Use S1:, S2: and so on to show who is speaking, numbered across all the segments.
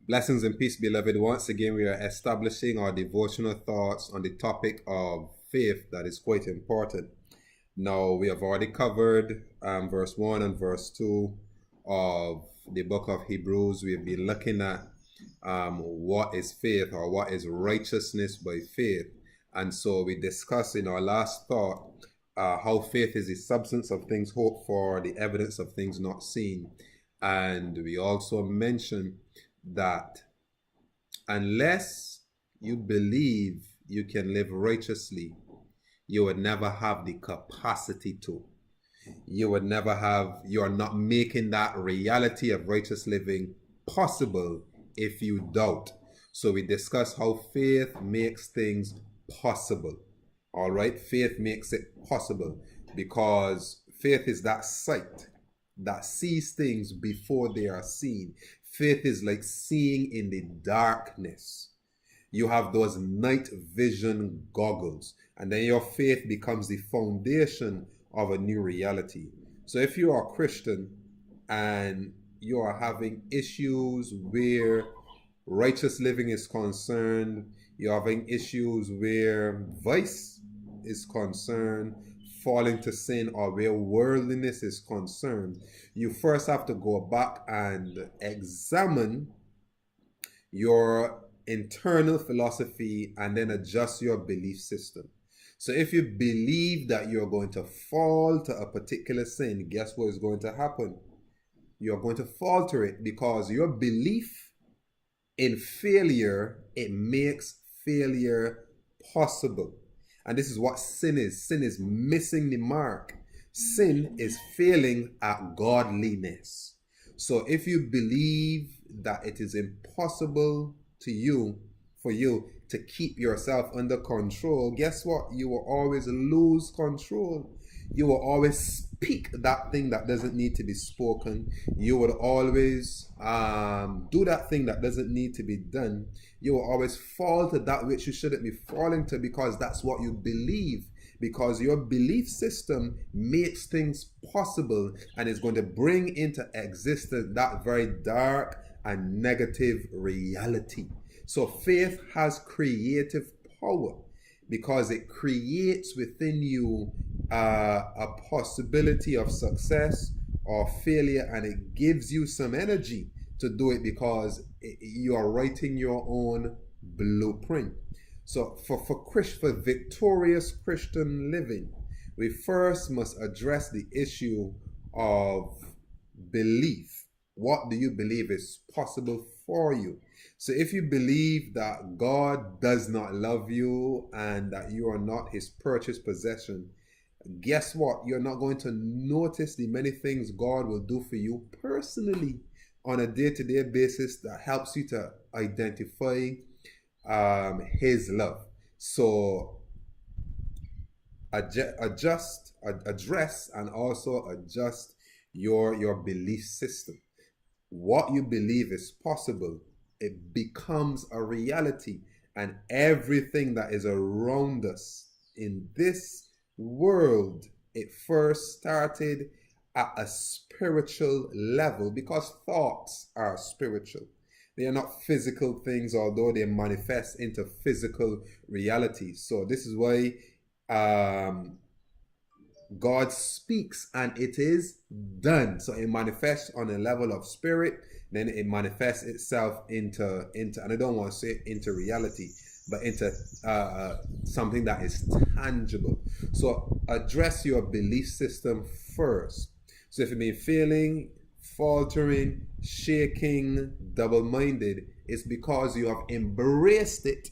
S1: Blessings and peace, beloved. Once again, we are establishing our devotional thoughts on the topic of faith that is quite important. Now, we have already covered verse 1 and verse 2 of the book of Hebrews. We have been looking at what is faith or what is righteousness by faith. And so we discussed in our last thought how faith is the substance of things hoped for, the evidence of things not seen. And we also mentioned that unless you believe you can live righteously, you would never have the capacity to. You would never have, you're not making that reality of righteous living possible if you doubt. So we discussed how faith makes things possible. All right, faith makes it possible because faith is that sight that sees things before they are seen. Faith is like seeing in the darkness. You have those night vision goggles, and then your faith becomes the foundation of a new reality. So if you are a Christian and you are having issues where righteous living is concerned, you're having issues where vice is concerned, falling to sin, or where worldliness is concerned, you first have to go back and examine your internal philosophy and then adjust your belief system. So if you believe that you're going to fall to a particular sin, guess what is going to happen? You're going to fall to it because your belief in failure, it makes failure possible. And this is what sin is. Sin is missing the mark. Sin is failing at godliness. So if you believe that it is impossible for you to keep yourself under control, guess what? You will always lose control. You will always speak that thing that doesn't need to be spoken. You will always do that thing that doesn't need to be done. You will always fall to that which you shouldn't be falling to because that's what you believe. Because your belief system makes things possible and is going to bring into existence that very dark and negative reality. So faith has creative power because it creates within you a possibility of success or failure, and it gives you some energy to do it because you are writing your own blueprint. So for victorious Christian living, we first must address the issue of belief. What do you believe is possible for you? So if you believe that God does not love you and that you are not his purchased possession, guess what? You're not going to notice the many things God will do for you personally on a day-to-day basis that helps you to identify his love. So address and also adjust your belief system. What you believe is possible, it becomes a reality, and everything that is around us in this world, it first started at a spiritual level because thoughts are spiritual. They are not physical things, although they manifest into physical reality. So this is why God speaks and it is done. So it manifests on a level of spirit, then it manifests itself into and I don't want to say into reality, but into something that is tangible. So address your belief system first. So if you've been feeling faltering, shaking, double-minded, it's because you have embraced it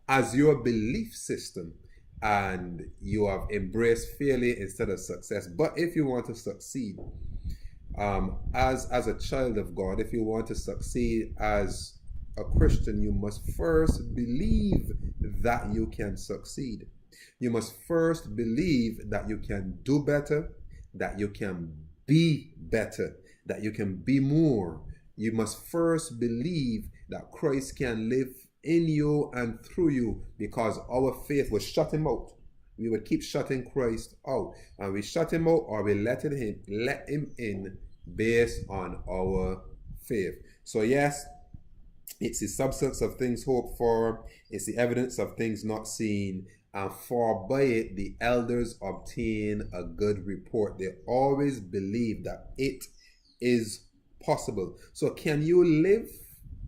S1: as your belief system and you have embraced failure instead of success. But if you want to succeed as a child of God, if you want to succeed as a Christian, you must first believe that you can succeed. You must first believe that you can do better, that you can be better, that you can be more. You must first believe that Christ can live in you and through you, because our faith will shut him out. We would keep shutting Christ out, and we shut him out or we let him in based on our faith. So yes, It's the substance of things hoped for. It's the evidence of things not seen. And for by it the elders obtain a good report. They always believe that it is possible. So can you live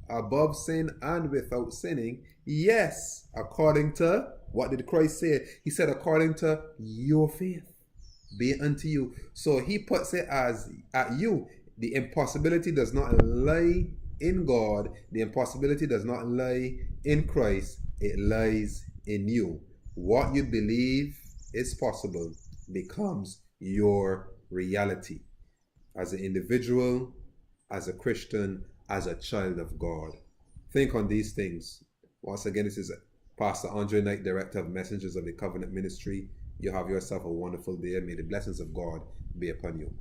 S1: above sin and without sinning? Yes, according to what did Christ say? He said, according to your faith, be it unto you. So he puts it as at you. The impossibility does not lie in God. The impossibility does not lie in Christ. It lies in you. What you believe is possible becomes your reality as an individual, as a Christian, as a child of God. Think on these things. Once again, this is Pastor Andre Knight, Director of Messengers of the Covenant Ministry. You have yourself a wonderful day. May the blessings of God be upon you.